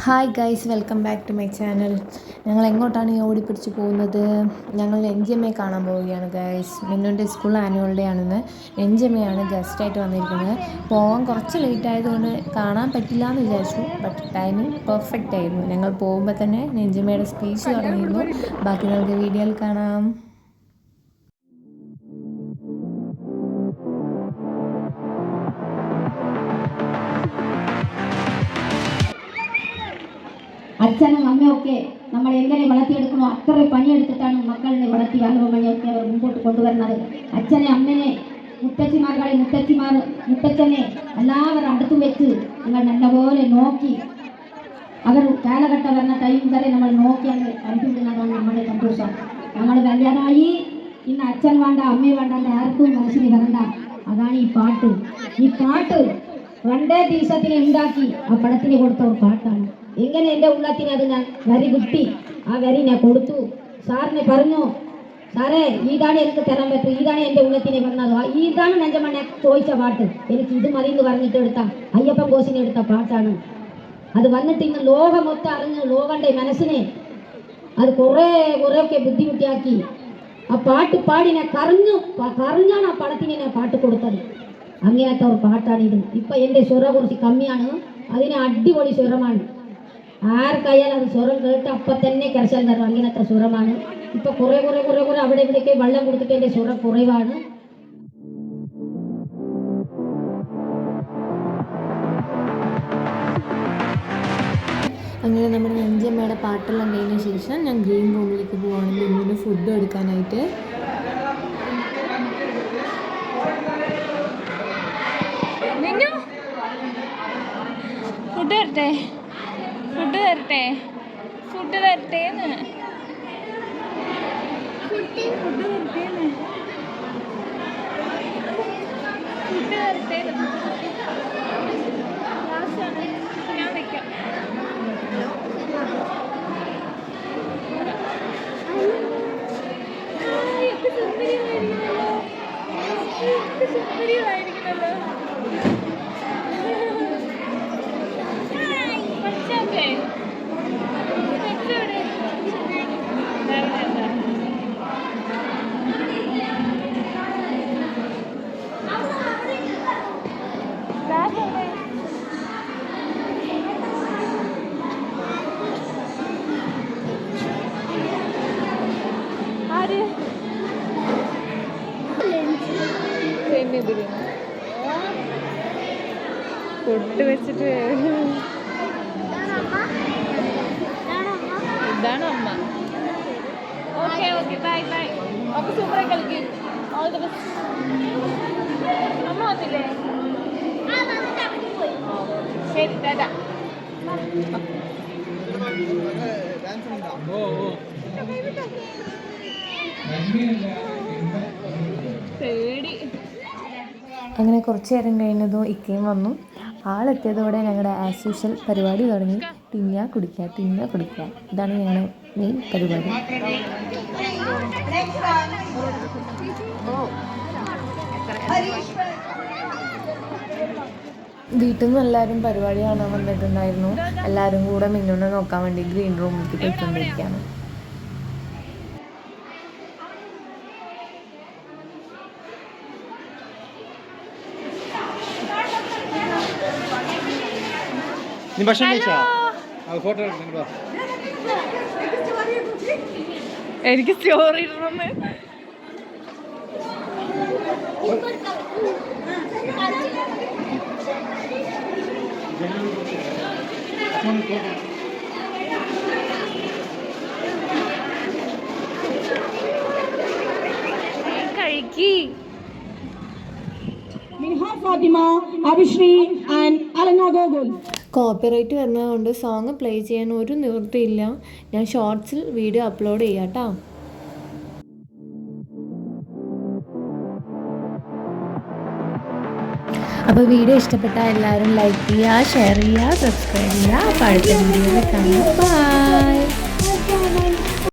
Hi guys, welcome back to my channel. ഞങ്ങൾ എങ്ങോട്ടാണ് ഈ ഓടിപ്പിടിച്ച് പോകുന്നത്? ഞങ്ങൾ എൻജിഎമ്മയെ കാണാൻ പോവുകയാണ് ഗൈസ്. മിന്നുൻ്റെ സ്കൂൾ ആനുവൽ ഡേ ആണെന്ന്. എൻജിഎമ്മയാണ് ഗസ്റ്റായിട്ട് വന്നിരിക്കുന്നത്. പോകാൻ കുറച്ച് ലേറ്റ് ആയതുകൊണ്ട് കാണാൻ പറ്റില്ല എന്ന് വിചാരിച്ചു. ബട്ട് ടൈമിംഗ് പെർഫെക്റ്റ് ആയിരുന്നു. ഞങ്ങൾ പോകുമ്പോൾ തന്നെ എൻജിഎമ്മയുടെ സ്പീച്ച് തുടങ്ങിയിരുന്നു. ബാക്കി നമുക്ക് വീഡിയോയിൽ കാണാം. അച്ഛനും അമ്മയൊക്കെ നമ്മൾ എങ്ങനെ വളർത്തിയെടുക്കണോ അത്ര പണിയെടുത്തിട്ടാണ് മക്കളിനെ വളർത്തി വാലുമണിയൊക്കെ അവർ മുമ്പോട്ട് കൊണ്ടുവരുന്നത്. അച്ഛനെ അമ്മനെ മുത്തച്ഛിമാർകളെ മുത്തച്ഛനെ എല്ലാവരും അടുത്ത് വെച്ച് നിങ്ങൾ നല്ലപോലെ നോക്കി അവർ കാലഘട്ടം വരുന്ന ടൈം വരെ നമ്മൾ നോക്കിയാൽ കണ്ടുപിടുന്നതാണ് നമ്മുടെ സന്തോഷം. നമ്മൾ വല്യതായി ഇന്ന് അച്ഛൻ വേണ്ട അമ്മ വേണ്ട ആർക്കും മനസ്സിന് വരണ്ട. അതാണ് ഈ പാട്ട് 2 ദിവസത്തിന് ഉണ്ടാക്കി ആ പടത്തിന് കൊടുത്ത ഒരു പാട്ടാണ്. എങ്ങനെ എൻ്റെ ഉള്ളത്തിന് അത് ഞാൻ വരി കിട്ടി. ആ വരി ഞാൻ കൊടുത്തു. സാറിനെ പറഞ്ഞു, സാറേ ഇതാണ് എനിക്ക് തരാൻ പറ്റും, ഇതാണ് എൻ്റെ ഉള്ളത്തിനെ വന്നത്, ഇതാണ് നെഞ്ചമ്മ ചോദിച്ച പാട്ട്, എനിക്ക് ഇത് മതി എന്ന് പറഞ്ഞിട്ട് എടുത്ത അയ്യപ്പൻ കോശിനെ എടുത്ത പാട്ടാണ്. അത് വന്നിട്ട് ഇന്ന് ലോകം മൊത്തം അറിഞ്ഞ് ലോകന്റെ മനസ്സിനെ അത് കുറേയൊക്കെ ബുദ്ധിമുട്ടിയാക്കി. ആ പാട്ട് പാടി ഞാൻ കരഞ്ഞാണ് ആ പടത്തിന് ഞാൻ പാട്ട് കൊടുത്തത്. അങ്ങനത്തെ ഒരു പാട്ടാണിത്. ഇപ്പം എൻ്റെ സ്വരം കുറച്ച് കമ്മിയാണ്, അതിന് അടിപൊളി സ്വരമാണ്. ആർക്കായാലും അത് സ്വരം കേട്ട് അപ്പം തന്നെ കരച്ചാൽ തരും. അങ്ങനത്തെ സ്വരമാണ്. ഇപ്പം കുറേ അവിടെ ഇവിടെയൊക്കെ വെള്ളം കൊടുത്തിട്ട് എൻ്റെ സ്വരം കുറവാണ്. അങ്ങനെ നമ്മുടെ എൻജിഎമ്മയുടെ പാട്ടെല്ലാം കഴിഞ്ഞ ശേഷം ഞാൻ ഗ്രീൻ റൂമിലേക്ക് പോവുകയാണെങ്കിൽ ഇങ്ങനെ ഫുഡ് എടുക്കാനായിട്ട്. ഫുഡ് തരട്ടെ ഞാൻ വയ്ക്കാം. സുന്ദരികളായിരിക്കണല്ലോ. ഫുഡ് വെച്ചിട്ട് ഇതാണ് അമ്മ. ഓക്കെ ബൈ അപ്പൊ സൂപ്പറായി കളിക്കും. All the best. അമ്മ വന്നില്ലേ? ശരി ടാറ്റാ. പേടി. അങ്ങനെ കുറച്ച് നേരം കഴിഞ്ഞതും ഇക്കയും വന്നു. ആളെത്തിയതോടെ ഞങ്ങളുടെ ആസ് യൂഷ്വൽ പരിപാടി തുടങ്ങി. തിന്നുക കുടിക്കുക ഇതാണ് ഞങ്ങളുടെ മെയിൻ പരിപാടി. വീട്ടിൽ നിന്ന് എല്ലാവരും പരിപാടി കാണാൻ വന്നിട്ടുണ്ടായിരുന്നു. എല്ലാവരും കൂടെ മിന്നുനെ നോക്കാൻ വേണ്ടി ഗ്രീൻ റൂമിലേക്ക് പോയിക്കൊണ്ടിരിക്കുകയാണ്. എനിക്ക് സ്റ്റോറി ഇടണമെന്ന്. കഴിക്കി. കോപ്പിറൈറ്റ് വരുന്നതുകൊണ്ട് സോങ് പ്ലേ ചെയ്യാൻ ഒരു നിവൃത്തിയില്ല. ഞാൻ ഷോർട്സിൽ വീഡിയോ അപ്ലോഡ് ചെയ്യാം കേട്ടോ. അപ്പോൾ വീഡിയോ ഇഷ്ടപ്പെട്ടാൽ എല്ലാവരും ലൈക്ക് ചെയ്യുക, ഷെയർ ചെയ്യുക, സബ്സ്ക്രൈബ് ചെയ്യുക. അപ്പോൾ അടുത്ത വീഡിയോയിൽ കാണാം. ബൈ.